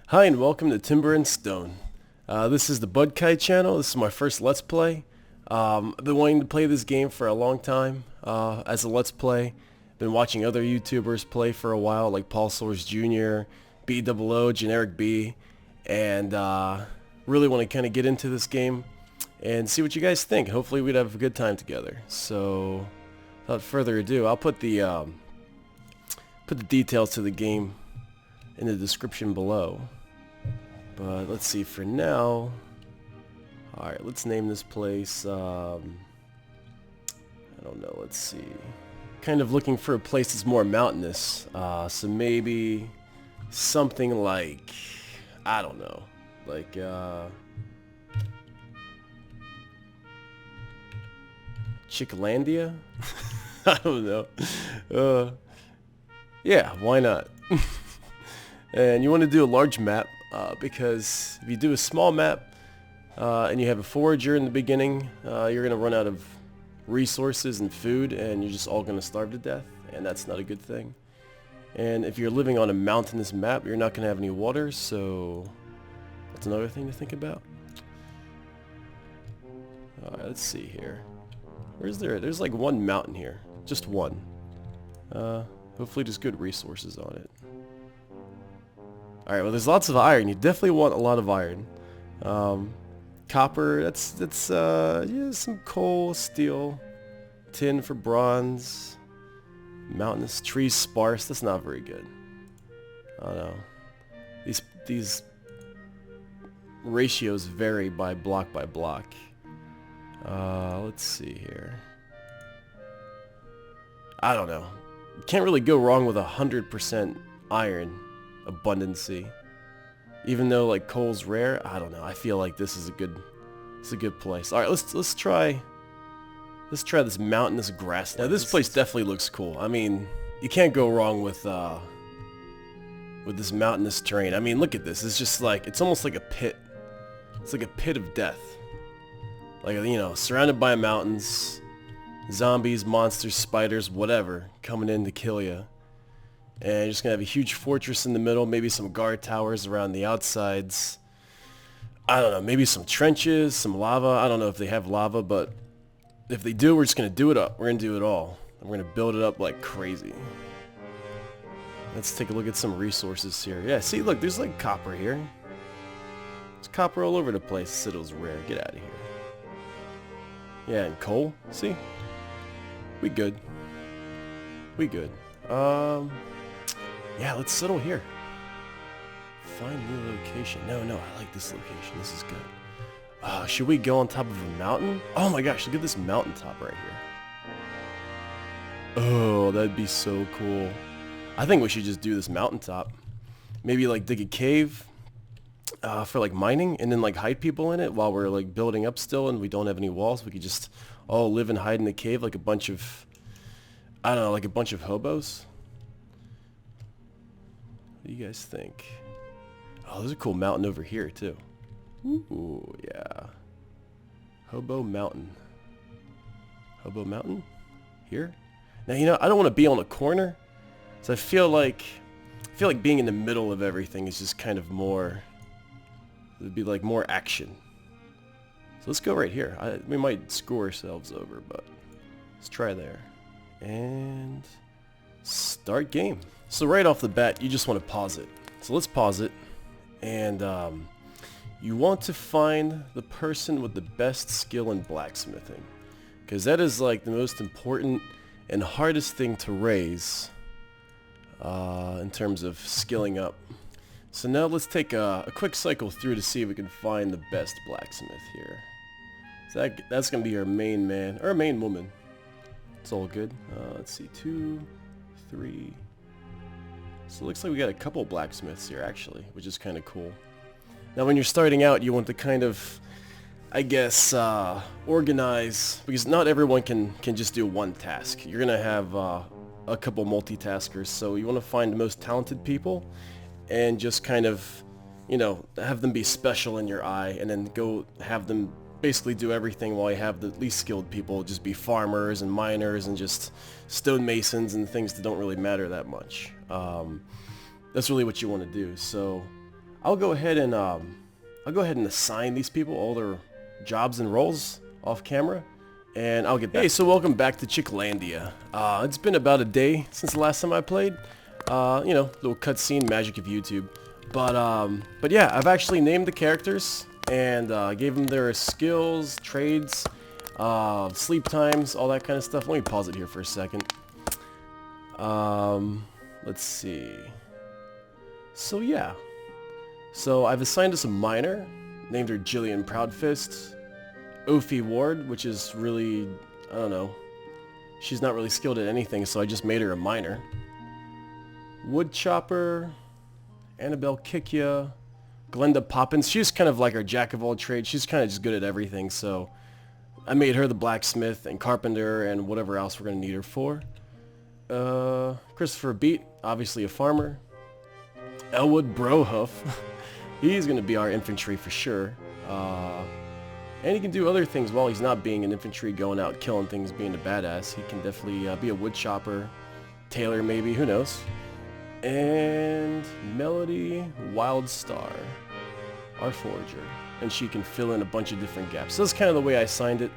Hi and welcome to Timber and Stone. This is the Budkai channel. This is my first Let's Play. I've been wanting to play this game for a long time as a Let's Play. Been watching other YouTubers play for a while, like Paul Soares Jr., BOO, Generic B, and really want to kind of get into this game and see what you guys think. Hopefully we'd have a good time together. So, without further ado, I'll put the details to the game in the description below. But let's see, for now, alright, let's name this place, I don't know, let's see, kind of looking for a place that's more mountainous, so maybe something like, I don't know, like, Chiclandia? I don't know, yeah, why not? And you want to do a large map, because if you do a small map and you have a forager in the beginning, you're going to run out of resources and food, and you're just all going to starve to death, and that's not a good thing. And if you're living on a mountainous map, you're not going to have any water, so that's another thing to think about. Alright, let's see here. Where's there? There's like one mountain here. Just one. Hopefully there's good resources on it. Alright, well there's lots of iron. You definitely want a lot of iron. Copper, that's yeah, some coal, steel, tin for bronze, mountainous, trees sparse, that's not very good. I don't know. These ratios vary by block. Let's see here. I don't know. You can't really go wrong with 100% iron abundancy. Even though like coal's rare, I don't know. I feel like this is a good place. All right, let's try this mountainous grass. Now this place definitely looks cool. I mean, you can't go wrong with this mountainous terrain. I mean, look at this. It's just like, it's almost like a pit. It's like a pit of death. Like, you know, surrounded by mountains, zombies, monsters, spiders, whatever, coming in to kill you. And you're just going to have a huge fortress in the middle, maybe some guard towers around the outsides. I don't know, maybe some trenches, some lava. I don't know if they have lava, but if they do, we're just going to do it up. We're going to do it all. And we're going to build it up like crazy. Let's take a look at some resources here. Yeah, see, look, there's like copper here. There's copper all over the place. Citadel's rare. Get out of here. Yeah, and coal. See? We good. We good. Yeah, let's settle here. Find new location. No, I like this location. This is good. Should we go on top of a mountain? Oh my gosh, look at this mountaintop right here. Oh, that'd be so cool. I think we should just do this mountaintop. Maybe like dig a cave for like mining, and then like hide people in it while we're like building up still and we don't have any walls. We could just all live and hide in the cave like a bunch of, I don't know, like a bunch of hobos. What do you guys think? Oh, there's a cool mountain over here too. Ooh, yeah. Hobo Mountain. Hobo Mountain? Here? Now, you know, I don't want to be on a corner, so I feel like being in the middle of everything is just kind of more, it'd be like more action. So let's go right here. We might screw ourselves over, but let's try there. And start game. So right off the bat, you just want to pause it. So let's pause it. And you want to find the person with the best skill in blacksmithing, because that is like the most important and hardest thing to raise in terms of skilling up. So now let's take a quick cycle through to see if we can find the best blacksmith here. So that's going to be our main man, or our main woman. It's all good. Let's see, 2, 3. So it looks like we got a couple blacksmiths here actually, which is kind of cool. Now when you're starting out, you want to kind of, I guess, organize, because not everyone can just do one task. You're going to have a couple multitaskers, so you want to find the most talented people and just kind of, you know, have them be special in your eye, and then go have them basically do everything, while you have the least skilled people just be farmers and miners and just stonemasons and things that don't really matter that much. That's really what you want to do. So I'll go ahead and assign these people all their jobs and roles off camera, and I'll get back. Hey, so welcome back to Chiclandia. It's been about a day since the last time I played. You know, little cutscene magic of YouTube. But yeah, I've actually named the characters and gave them their skills, trades, sleep times, all that kind of stuff. Let me pause it here for a second. Let's see. So yeah. So I've assigned us a miner, named her Jillian Proudfist. Ophi Ward, which is really, I don't know. She's not really skilled at anything, so I just made her a miner. Woodchopper, Annabelle Kikia, Glenda Poppins. She's kind of like our jack of all trades. She's kind of just good at everything, so I made her the blacksmith and carpenter and whatever else we're going to need her for. Christopher Beat, obviously a farmer. Elwood Brohoof, he's going to be our infantry for sure. And he can do other things while he's not being an infantry, going out killing things, being a badass. He can definitely be a woodchopper, tailor maybe, who knows. And Melody Wildstar, our forager. And she can fill in a bunch of different gaps. So that's kind of the way I assigned it.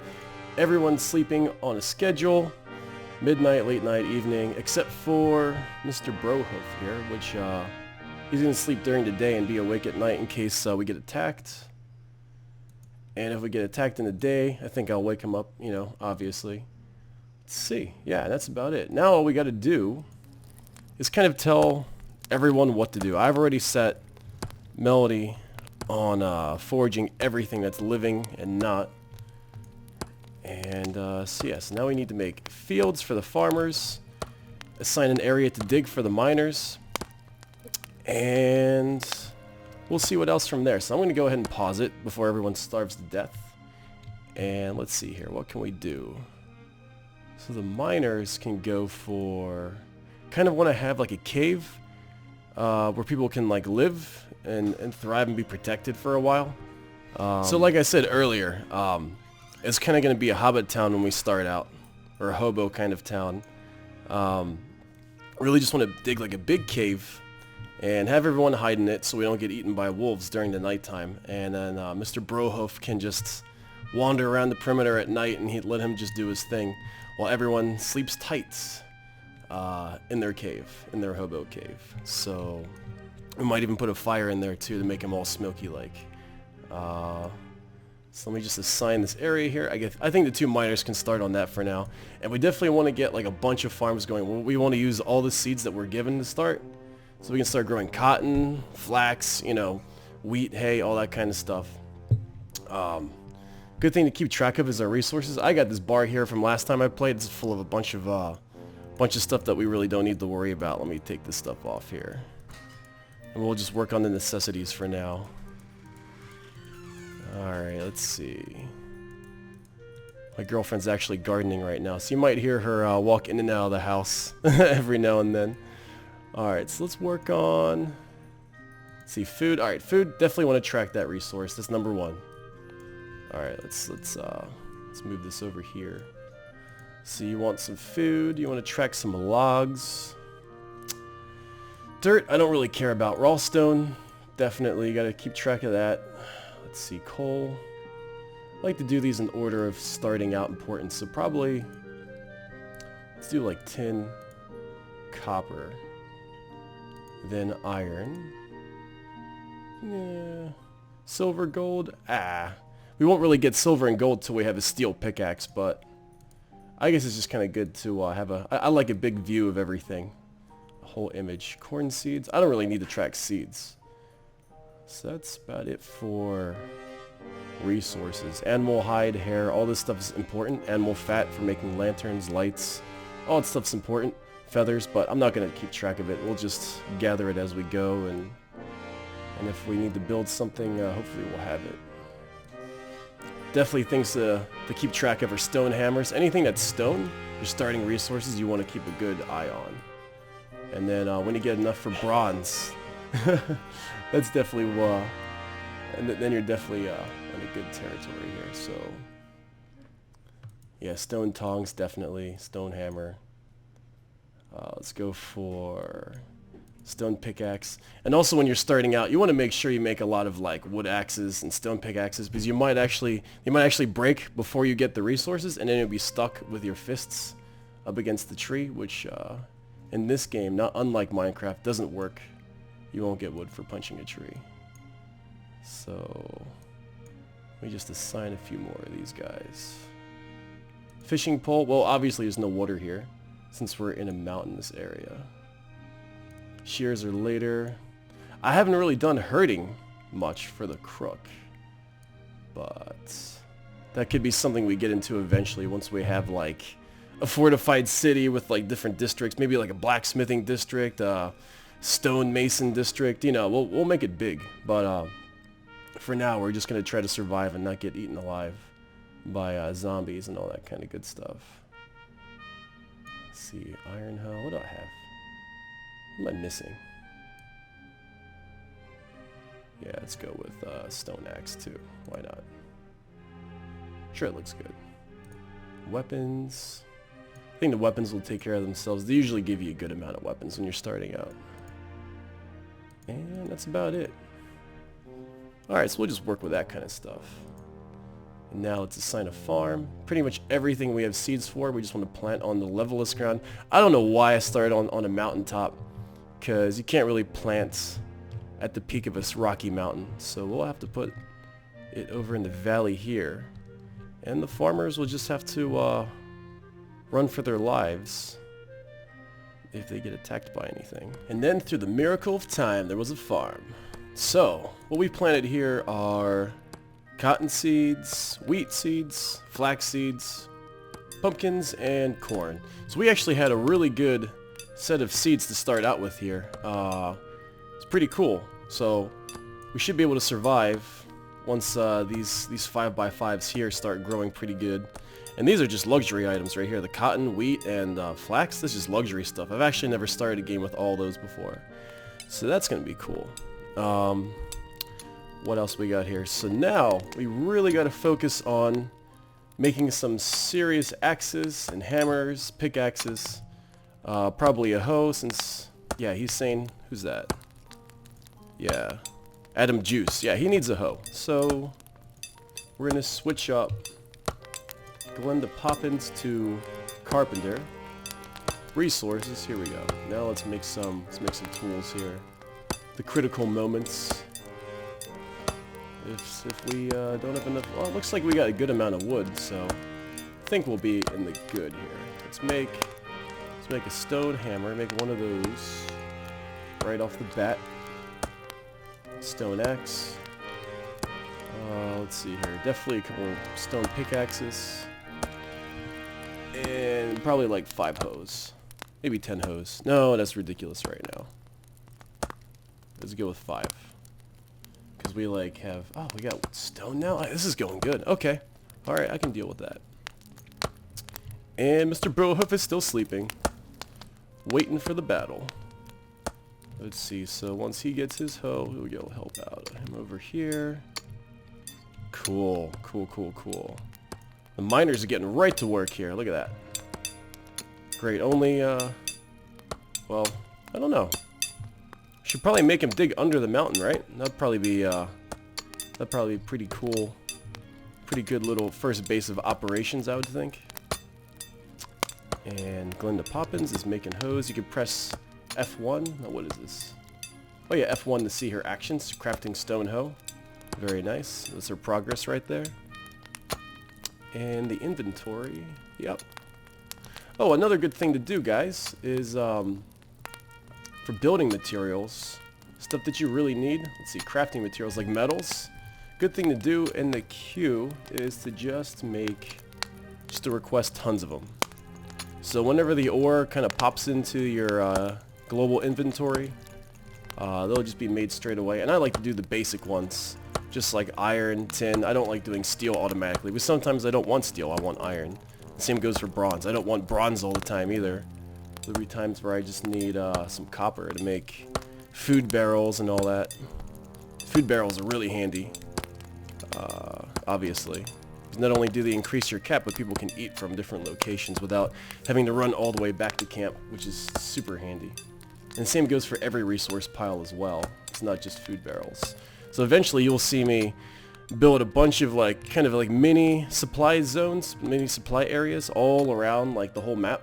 Everyone's sleeping on a schedule. Midnight, late night, evening, except for Mr. Brohoof here, which he's going to sleep during the day and be awake at night in case we get attacked. And if we get attacked in the day, I think I'll wake him up, you know, obviously. Let's see. Yeah, that's about it. Now all we got to do is kind of tell everyone what to do. I've already set Melody on foraging everything that's living and not. And so yes, now we need to make fields for the farmers, assign an area to dig for the miners, and we'll see what else from there. So I'm going to go ahead and pause it before everyone starves to death. And let's see here, what can we do? So the miners can go for, kind of want to have like a cave where people can like live and thrive and be protected for a while. So like I said earlier, it's kind of going to be a hobbit town when we start out, or a hobo kind of town. Really just want to dig like a big cave and have everyone hide in it so we don't get eaten by wolves during the nighttime. And then Mr. Brohoof can just wander around the perimeter at night, and let him just do his thing while everyone sleeps tight in their cave, in their hobo cave. So we might even put a fire in there too to make them all smoky like. So let me just assign this area here. I think the two miners can start on that for now. And we definitely want to get like a bunch of farms going. We want to use all the seeds that we're given to start. So we can start growing cotton, flax, you know, wheat, hay, all that kind of stuff. Good thing to keep track of is our resources. I got this bar here from last time I played. It's full of a bunch of stuff that we really don't need to worry about. Let me take this stuff off here. And we'll just work on the necessities for now. Alright, let's see. My girlfriend's actually gardening right now, so you might hear her walk in and out of the house every now and then. Alright, so let's work on... Let's see, food. Alright, food, definitely want to track that resource. That's number one. Alright, let's move this over here. So you want some food, you want to track some logs. Dirt, I don't really care about. Raw stone, definitely, you gotta keep track of that. Let's see, coal. I like to do these in order of starting out importance, so probably let's do like tin, copper, then iron. Yeah. Silver, gold, we won't really get silver and gold till we have a steel pickaxe, but I guess it's just kind of good to have I like a big view of everything. A whole image. Corn seeds, I don't really need to track seeds. So that's about it for resources. Animal hide, hair, all this stuff is important. Animal fat for making lanterns, lights, all that stuff's important. Feathers, but I'm not going to keep track of it. We'll just gather it as we go, and if we need to build something, hopefully we'll have it. Definitely things to keep track of are stone hammers. Anything that's stone, your starting resources, you want to keep a good eye on. And then when you get enough for bronze, that's definitely and then you're definitely in a good territory here. So yeah, stone tongs, definitely stone hammer. Let's go for stone pickaxe. And also when you're starting out, you want to make sure you make a lot of like wood axes and stone pickaxes, because they might actually break before you get the resources, and then you'll be stuck with your fists up against the tree, which in this game, not unlike Minecraft, doesn't work. You won't get wood for punching a tree. So let me just assign a few more of these guys. Fishing pole, well obviously there's no water here since we're in a mountainous area. Shears are later. I haven't really done herding much for the crook, but that could be something we get into eventually once we have like a fortified city with like different districts, maybe like a blacksmithing district, stone mason district, you know, we'll make it big, but for now we're just gonna try to survive and not get eaten alive by zombies and all that kind of good stuff. Let's see, iron hoe, what do I have? What am I missing? Yeah, let's go with stone axe too. Why not? Sure, it looks good. Weapons. I think the weapons will take care of themselves. They usually give you a good amount of weapons when you're starting out. And that's about it. Alright, so we'll just work with that kind of stuff. And now let's assign a farm. Pretty much everything we have seeds for, we just want to plant on the levelest ground. I don't know why I started on a mountaintop, because you can't really plant at the peak of a rocky mountain. So we'll have to put it over in the valley here. And the farmers will just have to run for their lives if they get attacked by anything. And then through the miracle of time, there was a farm. So what we planted here are cotton seeds, wheat seeds, flax seeds, pumpkins, and corn. So we actually had a really good set of seeds to start out with here. It's pretty cool. So we should be able to survive once these 5x5s here start growing pretty good. And these are just luxury items right here. The cotton, wheat, and flax. This is just luxury stuff. I've actually never started a game with all those before. So that's going to be cool. What else we got here? So now we really got to focus on making some serious axes and hammers, pickaxes. Probably a hoe since, yeah, he's saying, who's that? Yeah, Adam Juice. Yeah, he needs a hoe. So we're going to switch up Glenda Poppins to Carpenter. Resources, here we go. Now let's make some tools here. The critical moments. If we don't have enough, well, it looks like we got a good amount of wood, so I think we'll be in the good here. Let's make a stone hammer, make one of those right off the bat. Stone axe. Let's see here, definitely a couple of stone pickaxes. And probably like 5 hoes. Maybe 10 hoes. No, that's ridiculous right now. Let's go with 5. Because we like have... Oh, we got stone now? This is going good. Okay. Alright, I can deal with that. And Mr. Brohoof is still sleeping. Waiting for the battle. Let's see. So once he gets his hoe, we'll go help out him over here. Cool. Cool, cool, cool. The miners are getting right to work here. Look at that. Great. Only, well, I don't know. Should probably make him dig under the mountain, right? That'd probably be pretty cool. Pretty good little first base of operations, I would think. And Glenda Poppins is making hoes. You can press F1. Now, what is this? Oh yeah, F1 to see her actions. Crafting stone hoe. Very nice. That's her progress right there. And the inventory. Yep. Oh, another good thing to do, guys, is for building materials, stuff that you really need. Let's see, crafting materials like metals. Good thing to do in the queue is to just to request tons of them. So whenever the ore kind of pops into your global inventory, they'll just be made straight away. And I like to do the basic ones, just like iron, tin. I don't like doing steel automatically, but sometimes I don't want steel, I want iron. The same goes for bronze. I don't want bronze all the time either. There'll be times where I just need some copper to make food barrels and all that. Food barrels are really handy, obviously. Not only do they increase your cap, but people can eat from different locations without having to run all the way back to camp, which is super handy. And the same goes for every resource pile as well. It's not just food barrels. So eventually you'll see me build a bunch of like kind of like mini supply zones, mini supply areas all around like the whole map.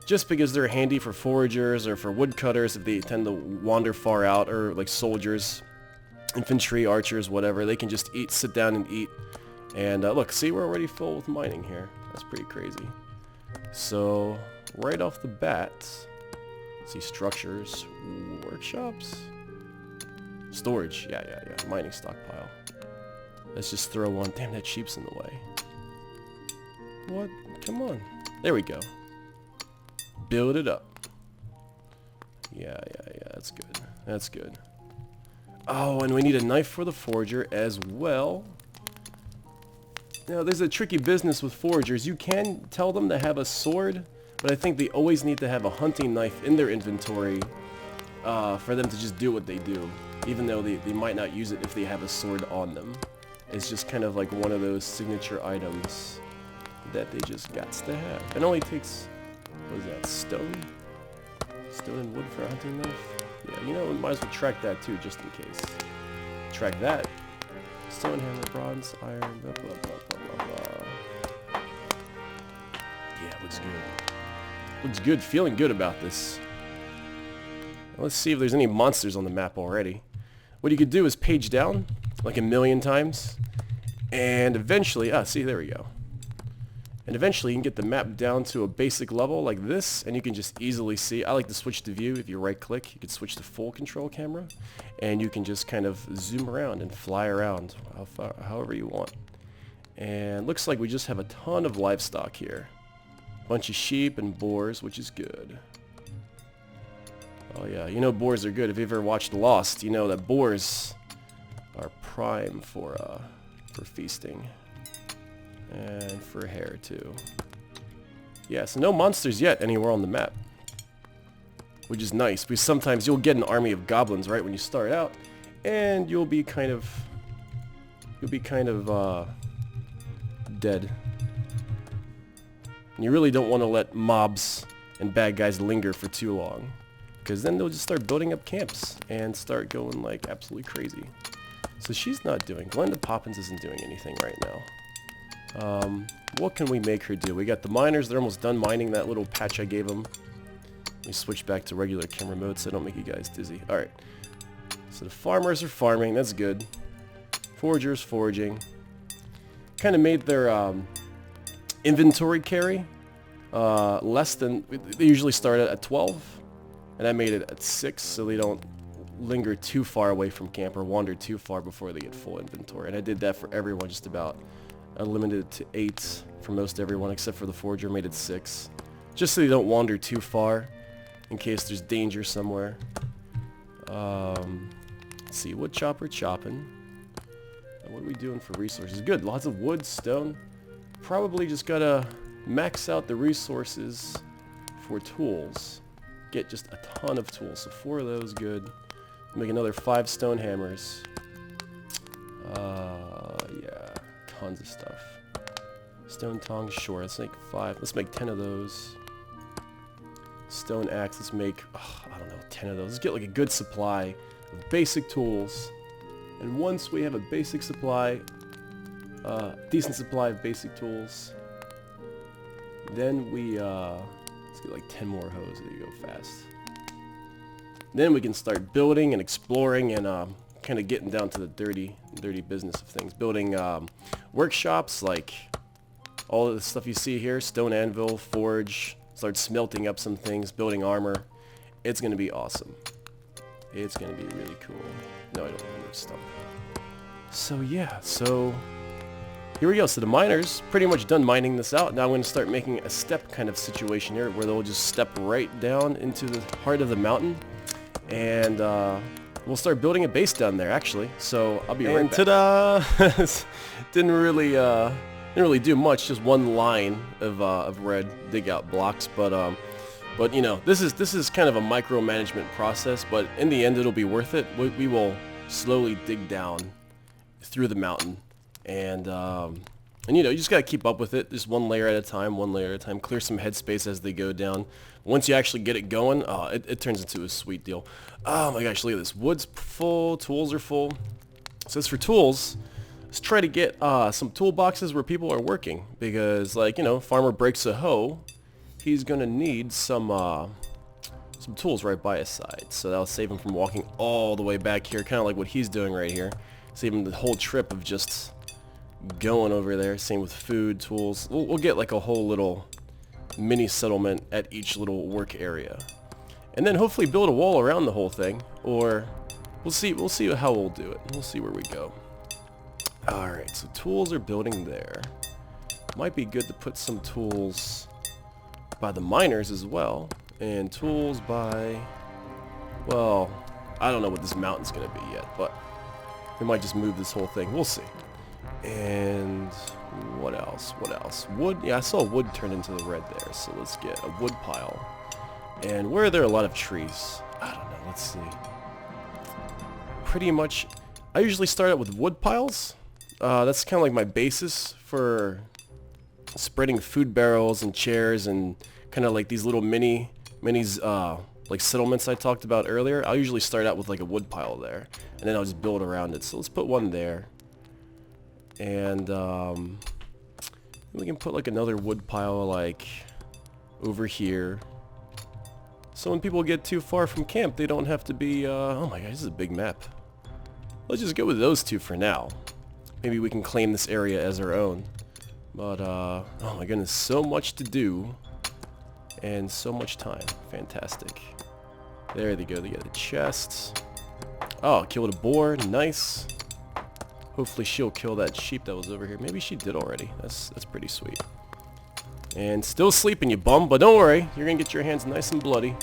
Just because they're handy for foragers or for woodcutters if they tend to wander far out, or like soldiers, infantry, archers, whatever. They can just eat, sit down and eat. And look, see, we're already full with mining here. That's pretty crazy. So right off the bat, let's see, structures, workshops, storage, yeah, mining stockpile. Let's just throw one. Damn, that sheep's in the way. What? Come on. There we go. Build it up. Yeah, that's good. That's good. Oh, and we need a knife for the forager as well. Now, there's a tricky business with foragers. You can tell them to have a sword, but I think they always need to have a hunting knife in their inventory for them to just do what they do, even though they might not use it if they have a sword on them. It's just kind of like one of those signature items that they just got to have. It only takes... what is that, stone? Stone and wood for a hunting knife? Yeah, you know, we might as well track that too, just in case. Track that. Stone, hammer, bronze, iron, blah, blah, blah, blah, blah, blah. Yeah, looks good. Looks good, feeling good about this. Now let's see if there's any monsters on the map already. What you could do is page down, like 1,000,000 times, and eventually, see, there we go. And eventually you can get the map down to a basic level like this, and you can just easily see. I like to switch to view. If you right click, you can switch to full control camera, and you can just kind of zoom around and fly around however you want. And looks like we just have a ton of livestock here. Bunch of sheep and boars, which is good. Oh yeah, you know boars are good. If you've ever watched Lost, you know that boars are prime for feasting. And for hair too. Yeah, so no monsters yet anywhere on the map, which is nice, because sometimes you'll get an army of goblins right when you start out, and you'll be kind of dead. And you really don't want to let mobs and bad guys linger for too long, because then they'll just start building up camps and start going like absolutely crazy. So she's not doing, Glenda Poppins isn't doing anything right now. What can we make her do? We got the miners, they're almost done mining that little patch I gave them. Let me switch back to regular camera mode so I don't make you guys dizzy. Alright, so the farmers are farming, that's good. Foragers foraging. Kind of made their inventory carry less than, they usually start at 12, and I made it at 6 so they don't linger too far away from camp or wander too far before they get full inventory. And I did that for everyone just about. I limited it to 8 for most everyone except for the forager, made it 6. Just so they don't wander too far in case there's danger somewhere. Let's see, wood chopper chopping. And what are we doing for resources? Good, lots of wood, stone. Probably just gotta max out the resources for tools. Get just a ton of tools, so 4 of those, good. Make another 5 stone hammers. Yeah, tons of stuff. Stone tongs, sure, let's make 5. Let's make 10 of those. Stone axe, let's make, I don't know, 10 of those. Let's get like a good supply of basic tools. And once we have a basic supply, decent supply of basic tools, then we, let's get like 10 more hoes. There you go, fast. Then we can start building and exploring and kind of getting down to the dirty business of things. Building workshops, like all of the stuff you see here, stone anvil, forge, start smelting up some things, building armor. It's going to be awesome. It's going to be really cool. No, I don't remember stuff. So yeah, so here we go. So the miners pretty much done mining this out. Now I'm going to start making a step kind of situation here where they'll just step right down into the heart of the mountain. And we'll start building a base down there, actually. So I'll be right back. Ta-da! didn't really do much. Just one line of red dig out blocks. But you know, this is kind of a micromanagement process. But in the end, it'll be worth it. We will slowly dig down through the mountain and And you know, you just gotta keep up with it, just one layer at a time, clear some headspace as they go down. Once you actually get it going, it turns into a sweet deal. Oh my gosh, look at this. Wood's full, tools are full. So as for tools, let's try to get some toolboxes where people are working, because like, you know, farmer breaks a hoe, he's gonna need some tools right by his side. So that'll save him from walking all the way back here, kind of like what he's doing right here. Save him the whole trip of just going over there. Same with food, tools. We'll get like a whole little mini settlement at each little work area, and then hopefully build a wall around the whole thing, or we'll see how we'll do it. We'll see where we go. Alright, so tools are building there. Might be good to put some tools by the miners as well, and tools by, well, I don't know what this mountain's gonna be yet, but we might just move this whole thing. We'll see. And what else? Wood. Yeah, I saw wood turn into the red there, so let's get a wood pile. And where are there a lot of trees? I don't know. Let's see. Pretty much, I usually start out with wood piles. That's kind of like my basis for spreading food barrels and chairs and kind of like these little minis, like settlements I talked about earlier. I'll usually start out with like a wood pile there, and then I'll just build around it. So let's put one there. And we can put like another wood pile like over here, so when people get too far from camp, they don't have to be oh my gosh, this is a big map. Let's just go with those two for now. Maybe we can claim this area as our own. But oh my goodness, so much to do and so much time. Fantastic. There they go. They get the chests. Oh, killed a boar. Nice. Hopefully she'll kill that sheep that was over here. Maybe she did already. That's pretty sweet. And still sleeping, you bum. But don't worry, you're gonna get your hands nice and bloody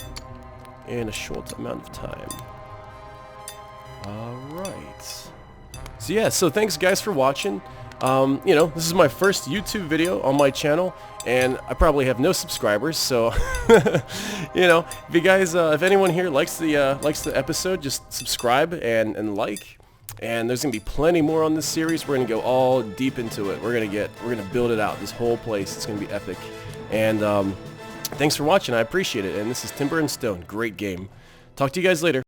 in a short amount of time. Alright. So yeah, so thanks guys for watching. You know, this is my first YouTube video on my channel, and I probably have no subscribers, so you know, if you guys, if anyone here likes the episode, just subscribe and like. And there's gonna be plenty more on this series. We're gonna go all deep into it. We're gonna build it out. This whole place, it's gonna be epic. And thanks for watching. I appreciate it. And this is Timber and Stone. Great game. Talk to you guys later.